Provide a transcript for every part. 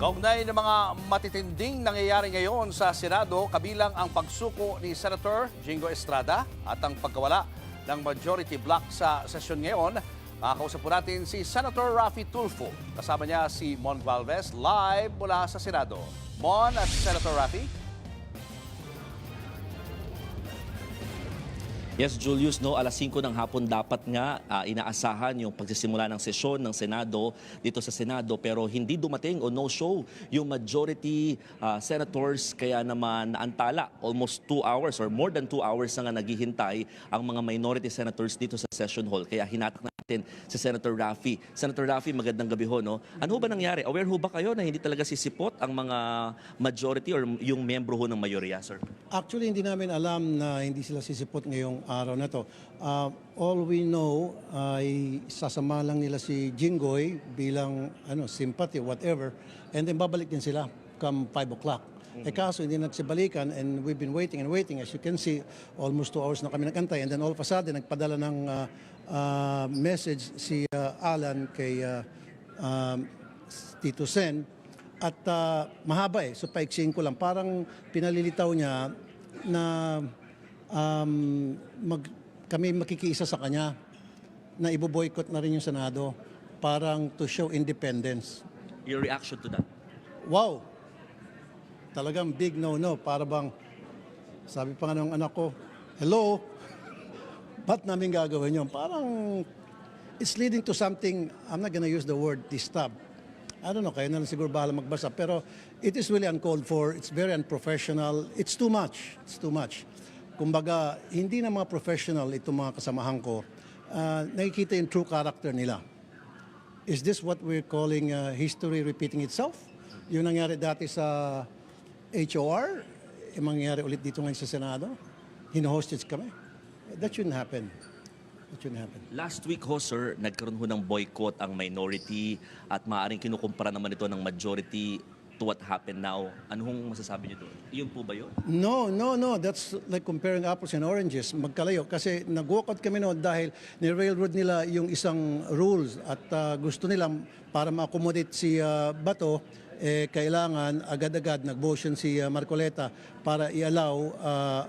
Kaugnay ng mga matitinding nangyayari ngayon sa Senado, kabilang ang pagsuko ni Senator Jingo Estrada at ang pagkawala ng majority block sa sesyon ngayon. Makakausap po natin si Senator Raffy Tulfo. Kasama niya si Mon Galvez live mula sa Senado. Mon at Senator Raffy. Yes, Julius, no, alas 5 ng hapon dapat nga inaasahan yung pagsisimula ng sesyon ng Senado dito sa Senado, pero hindi dumating o no-show yung majority senators, kaya naman naantala almost 2 hours or more than 2 hours na nga naghihintay ang mga minority senators dito sa session hall. Kaya hinatak natin si Senator Raffy. Senator Raffy, magandang gabi ho, no? Ano ho ba nangyari? Aware ho ba kayo na hindi talaga sisipot ang mga majority or yung membro ho ng mayorya, sir? Actually, hindi namin alam na hindi sila sisipot ngayong araw na to. All we know ay sasama lang nila si Jinggoy bilang sympathy, whatever, and then babalik din sila come 5 o'clock. Kaso hindi nagsibalikan and we've been waiting and waiting. As you can see, almost 2 hours na kami nagantay, and then all of a sudden, nagpadala ng message si Alan kay Tito Sen at mahaba so paiksiin ko lang. Parang pinalilitaw niya na kami makikiisa sa kanya na ibo-boycott na rin yung Senado, parang to show independence. Your reaction to that? Wow! Talagang big no-no. Para bang, sabi pa nga ng anak ko, hello? Ba't namin gagawin yun? Parang it's leading to something, I'm not gonna use the word disturb. I don't know, kayo na lang siguro bahala magbasa. Pero it is really uncalled for. It's very unprofessional. It's too much. It's too much. Kumbaga, hindi na mga professional itong mga kasamahan ko. Nakikita yung true character nila. Is this what we're calling history repeating itself? Yung nangyari dati sa HOR, mangyayari ulit dito ngayon sa Senado. Hino-hostage kami. That shouldn't happen. Last week ho, sir, nagkaroon ho ng boycott ang minority at maaaring kinukumpara naman ito ng majority to what happened now. Ano hong masasabi niyo doon? Iyon po ba yun? No. That's like comparing apples and oranges. Magkalayo. Kasi nag-walkout kami noon dahil ni-railroad nila yung isang rules at gusto nilang para ma-accommodate si Bato, kailangan agad-agad nag-motion si Marcoleta para i-allow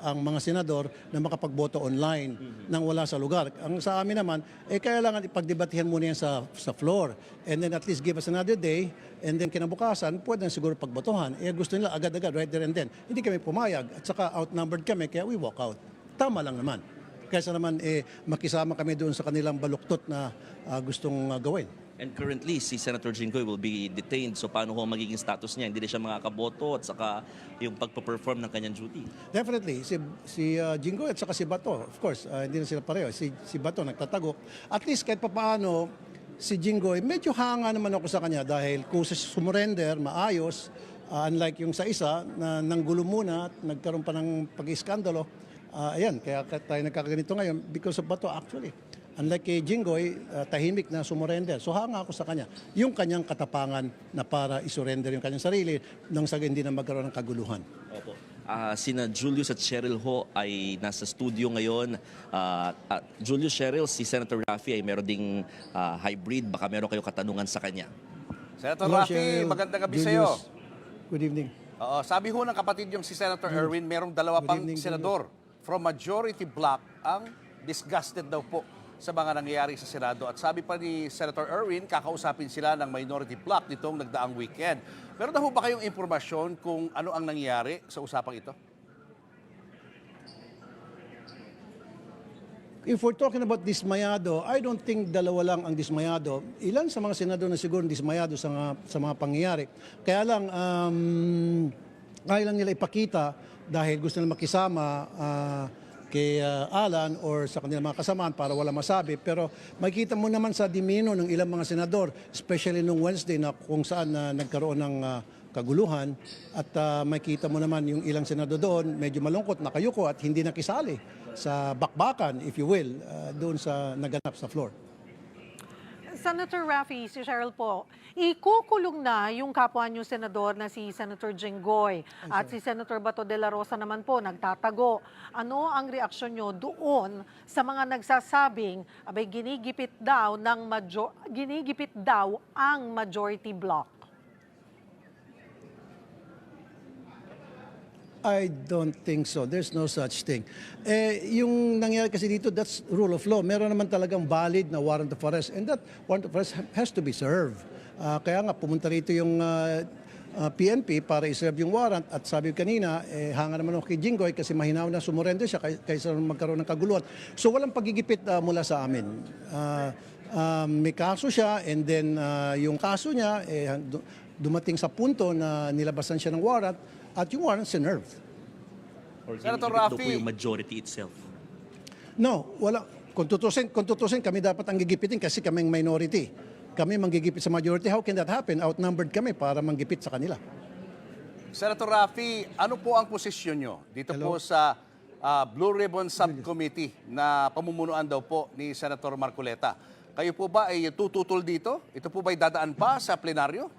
ang mga senador na makapagboto online nang wala sa lugar. Ang sa amin naman, kailangan ipagdebatihan muna yan sa floor and then at least give us another day and then kinabukasan, pwede na siguro pagbotohan. Gusto nila agad-agad, right there and then. Hindi kami pumayag at saka outnumbered kami kaya we walk out. Tama lang naman. Kaysa naman makisama kami doon sa kanilang baluktot na gustong gawin. And currently, si Senator Jinggoy will be detained. So paano ho magiging status niya? Hindi na siya makakaboto at saka yung pagpa-perform ng kanyang duty? Definitely. Si Jinggoy at saka si Bato, of course, hindi na sila pareho. Si Bato nagtatago. At least kahit papaano, si Jinggoy, medyo hanga naman ako sa kanya dahil kung sumurrender, maayos, unlike yung sa isa na nanggulo muna at nagkaroon pa ng pag-iskandalo. Ayan, kaya tayo nagkakaganito ngayon because of Bato actually. Unlike kay Jinggoy, tahimik na sumurrender. So hanga ako sa kanya. Yung kanyang katapangan na para isurrender yung kanyang sarili nang sa hindi na magkaroon ng kaguluhan. Opo. Sina Julius at Cheryl ho ay nasa studio ngayon. Julius, Cheryl, si Senator Raffy ay meron ding hybrid. Baka meron kayo katanungan sa kanya. Senator Raffy, magandang gabi sa iyo. Good evening. Sabi ho ng kapatid yung si Senator Erwin, merong dalawa pang senador from majority block ang disgusted daw po sa mga nangyayari sa Senado. At sabi pa ni Senator Erwin, kakausapin sila ng minority block nitong nagdaang weekend. Meron na ho ba kayong impormasyon kung ano ang nangyayari sa usapang ito? If we're talking about dismayado, I don't think dalawa lang ang dismayado. Ilan sa mga senador na siguro dismayado sa mga pangyayari. Kaya lang, kaya lang nila ipakita dahil gusto nila makisama kay Alan or sa kanilang mga kasamaan para wala masabi. Pero makikita mo naman sa demeanor ng ilang mga senador, especially nung Wednesday na kung saan nagkaroon ng kaguluhan at makikita mo naman yung ilang senador doon, medyo malungkot, nakayuko at hindi nakisali sa bakbakan, if you will, doon sa naganap sa floor. Senator Raffy, si Cheryl po, ikukulong na yung kapwa niyo senador na si Senator Jinggoy at si Senator Bato de la Rosa naman po nagtatago. Ano ang reaksyon niyo doon sa mga nagsasabing abay ginigipit daw ang majority block? I don't think so. There's no such thing. Yung nangyari kasi dito, that's rule of law. Meron naman talagang valid na warrant of arrest, and that warrant of arrest has to be served. Kaya nga, pumunta rito yung PNP para i-serve yung warrant, at sabi ko kanina, hanga naman ako kay Jinggoy kasi mahinaw na sumurrender siya kaysa magkaroon ng kaguluhan. So walang pagigipit mula sa amin. May kaso siya, and then yung kaso niya, dumating sa punto na nilabasan siya ng warrant, at yung warrant sinerved. Or Senator ginigit daw po Raffy. yung majority itself. No, wala. Kung tutusin, kami dapat ang gigipitin kasi kaming minority. Kami manggigipit sa majority. How can that happen? Outnumbered kami para manggipit sa kanila. Senator Raffy, ano po ang posisyon nyo dito po sa Blue Ribbon Subcommittee na pamumunuan daw po ni Senator Marcoleta? Kayo po ba ay tututol dito? Ito po ba ay dadaan pa sa plenaryo?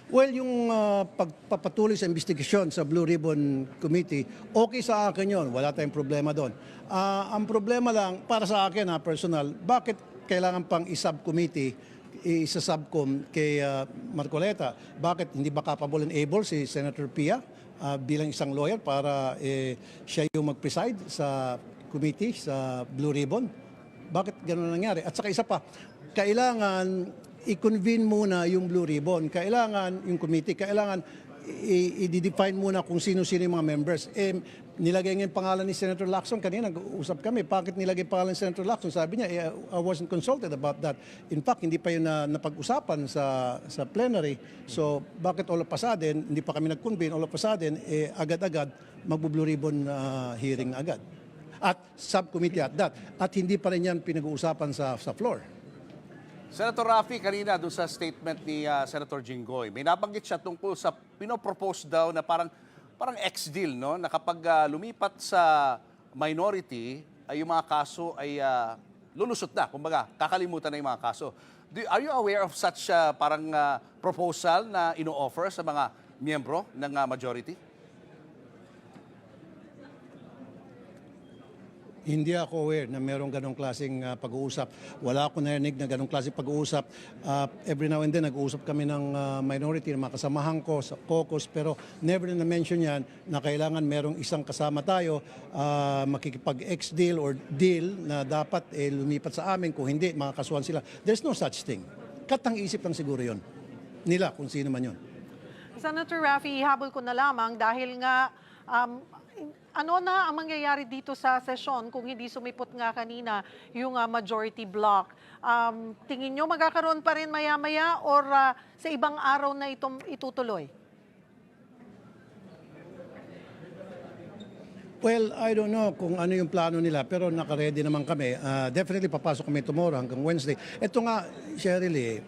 Well, yung pagpapatuloy sa investigasyon sa Blue Ribbon Committee, okay sa akin yon. Wala tayong problema doon. Ang problema lang, para sa akin, personal, bakit kailangan pang i-subcommittee, isa-subcom kay Marcoleta? Bakit hindi ba capable and able si Senator Pia bilang isang lawyer para siya yung mag-preside sa committee, sa Blue Ribbon? Bakit gano'n nangyari? At saka isa pa, kailangan i-convene muna yung Blue Ribbon. Kailangan yung committee, kailangan i-define muna kung sino-sino yung mga members. Nilagay nga yung pangalan ni Senator Lacson. Kanina nag-uusap kami. Bakit nilagay yung pangalan ni Senator Lacson? Sabi niya, I wasn't consulted about that. In fact, hindi pa yun napag-usapan sa plenary. So, bakit all of a sudden, hindi pa kami nag-convene, all of a sudden, agad-agad, magbo-Blue Ribbon hearing agad. At subcommittee at that. At hindi pa rin yan pinag-uusapan sa floor. Senator Raffy, kanina doon sa statement ni Senator Jinggoy, may nabanggit siya tungkol sa pinopropose daw na parang ex-deal, no? Na kapag lumipat sa minority, ay yung mga kaso ay lulusot na. Kumbaga, kakalimutan na yung mga kaso. Are you aware of such parang proposal na ino-offer sa mga miyembro ng majority? Hindi ako aware na merong ganong klaseng pag-uusap. Wala akong narinig na ganong klaseng pag-uusap. Every now and then, nag-uusap kami ng minority, ng mga kasamahan ko sa caucus, pero never na mention yan na kailangan merong isang kasama tayo, makikipag-ex-deal or deal na dapat lumipat sa amin. Kung hindi, makakasuhan sila. There's no such thing. Katang-isip lang siguro yon nila kung sino man yon. Senator Raffy, habol ko na lamang dahil nga ano na ang mangyayari dito sa sesyon kung hindi sumipot nga kanina yung majority block? Tingin nyo magkakaroon pa rin maya-maya or sa ibang araw na itong itutuloy? Well, I don't know kung ano yung plano nila, pero naka-ready naman kami. Definitely papasok kami tomorrow hanggang Wednesday. Ito nga, Sheryl,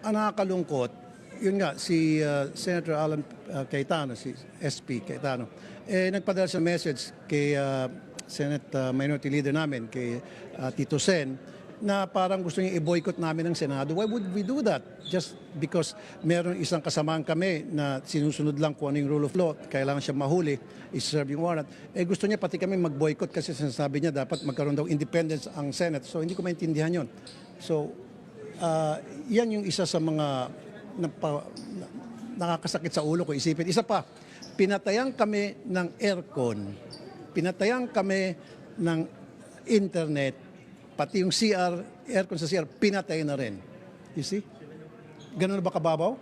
ang nakakalungkot, yun nga, si Senator Alan Cayetano, si SP Cayetano, nagpadala sa message kay Senate Minority Leader namin, kay Tito Sen, na parang gusto niya i-boycott namin ng Senado. Why would we do that? Just because meron isang kasamaan kami na sinusunod lang kung ano yung rule of law, kailangan siya mahuli, i-serve yung warrant. Gusto niya pati kami mag-boycott kasi sinasabi niya dapat magkaroon daw independence ang Senate. So hindi ko maintindihan yon. So yan yung isa sa mga nakakasakit sa ulo ko isipin. Isa pa, pinatayan kami ng aircon, pinatayan kami ng internet, pati yung CR, aircon sa CR, pinatay na rin. You see? Ganun na ba kababaw?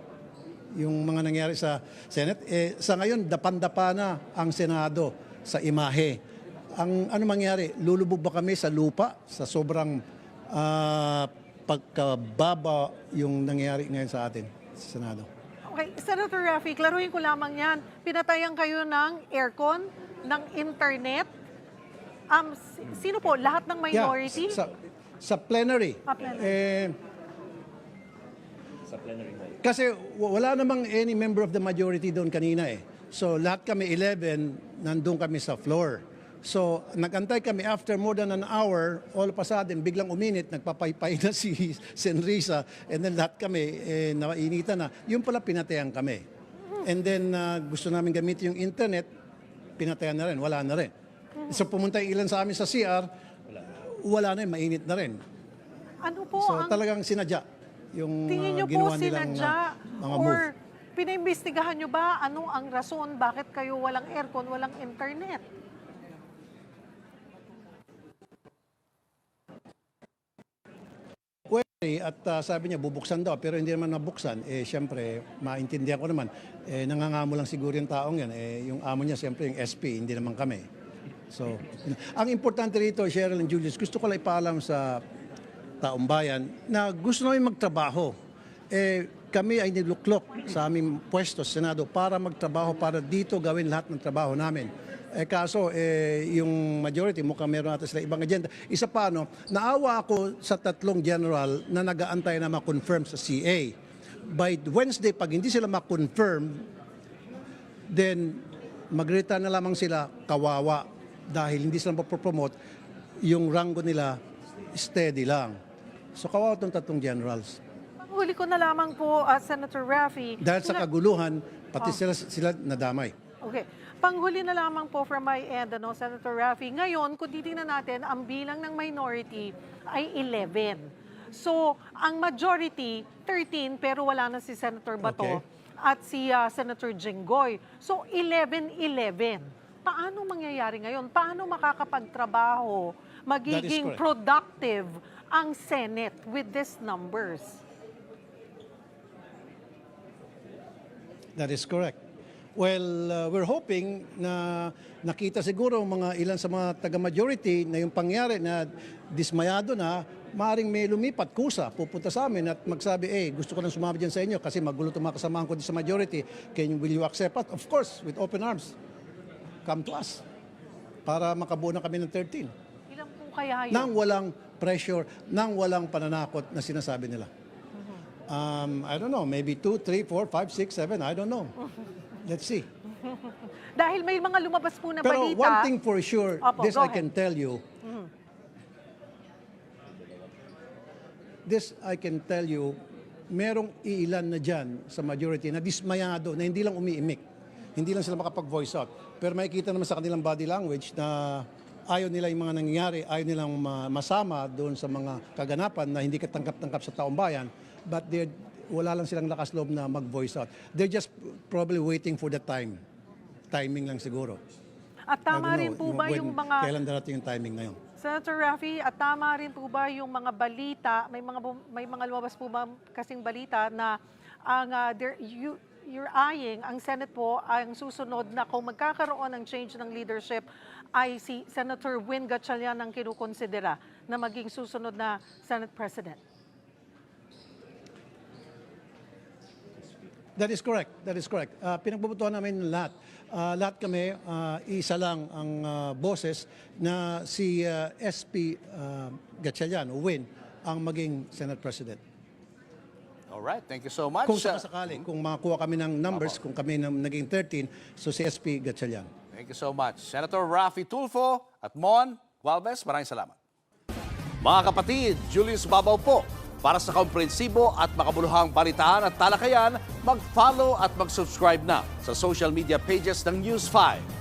Yung mga nangyari sa Senate. Sa ngayon, dapan-dapa na ang Senado sa imahe. Ang ano mangyari? Lulubog ba kami sa lupa sa sobrang pagkababa yung nangyari ngayon sa atin sa Senado? Okay, Senator Raffy, klaruhin ko lamang yan. Pinatayan kayo ng aircon, ng internet. Sino po? Lahat ng minority? Yeah, sa plenary. Plenary. Sa plenary hall. Kasi wala namang any member of the majority doon kanina So lahat kami 11, nandun kami sa floor. So nagantay kami after more than an hour, all of a sudden, biglang uminit, nagpapaypay na si Senrisa, and then lahat kami, nainitan na. Yung pala, pinatayan kami. And then gusto namin gamitin yung internet, pinatayan na rin, wala na rin. So pumunta yung ilan sa amin sa CR, wala na rin, mainit na rin. Ano po So ang talagang sinadya yung tingin nyo po ginawa nilang sinadya mga or move. pinaimbestigahan nyo ba ano ang rason bakit kayo walang aircon, walang internet? At sabi niya, bubuksan daw, pero hindi naman nabuksan. Siyempre, maintindihan ko naman, nangangamo lang siguro yung taong yan. Yung amo niya, siyempre, yung SP, hindi naman kami. So, ang importante rito, Cheryl and Julius, gusto ko lang ipaalam sa taong bayan na gusto namin magtrabaho. Kami ay niluklok sa aming pwesto sa Senado para magtrabaho, para dito gawin lahat ng trabaho namin. Kaso, yung majority, mukhang meron natin sila ibang agenda. Isa pa, naawa ako sa tatlong general na nag-aantay na ma-confirm sa CA. By Wednesday, pag hindi sila ma-confirm, then mag-return na lamang sila kawawa dahil hindi sila mapopromote, yung rango nila steady lang. So kawawa itong tatlong generals. Huli ko na lamang po, Senator Raffy. Dahil sa kaguluhan, pati sila nadamay. Okay. Panghuli na lamang po from my end, Senator Raffy. Ngayon, kung titingnan natin, ang bilang ng minority ay 11. So, ang majority, 13, pero wala na si Senator Bato at si Senator Jinggoy. So, 11-11. Paano mangyayari ngayon? Paano makakapagtrabaho, magiging productive ang Senate with these numbers? That is correct. Well, we're hoping na nakita siguro mga ilan sa mga taga-majority na yung pangyari na dismayado na, maaaring may lumipat kusa, pupunta sa amin at magsabi, gusto ko nang sumama dyan sa inyo kasi magulo itong mga kasamahan ko sa majority. Will you accept it? Of course, with open arms. Come to us para makabuo na kami ng 13. Ilan po kaya yun? Nang walang pressure, nang walang pananakot na sinasabi nila. I don't know, maybe 2, 3, 4, 5, 6, 7, I don't know. Let's see. Dahil may mga lumabas po na Pero balita. one thing for sure, Opo, this go I ahead. can tell you. This I can tell you, merong iilan na dyan sa majority na dismayado, na hindi lang umiimik. Hindi lang sila makapag-voice out. Pero makikita naman sa kanilang body language na ayaw nila yung mga nangyayari, ayaw nilang masama doon sa mga kaganapan na hindi katanggap-tangkap sa taong bayan. But wala lang silang lakas loob na mag-voice out. They're just probably waiting for the time. Timing lang siguro. At tama rin po ba yung mga... Kailan darating yung timing na yun? Senator Raffy, at tama rin po ba yung mga balita, may mga lumabas po ba kasing balita na ang you're eyeing, ang Senate po, ang susunod na kung magkakaroon ng change ng leadership ay si Senator Win Gatchalian ang kinukonsidera na maging susunod na Senate President? That is correct. That is correct. Pinagbubutuhan namin ng lahat. Lahat kami, isa lang ang boses na si SP Gatchalian o Win ang maging Senate President. Alright, thank you so much. Kung sakasakali, kung makakuha kami ng numbers, kung kami naging 13, so si SP Gatchalian. Thank you so much. Senator Raffy Tulfo at Mon Gualvez, maraming salamat. Mga kapatid, Julius Babaw po. Para sa komprehensibo at makabuluhang balitaan at talakayan, mag-follow at mag-subscribe na sa social media pages ng News 5.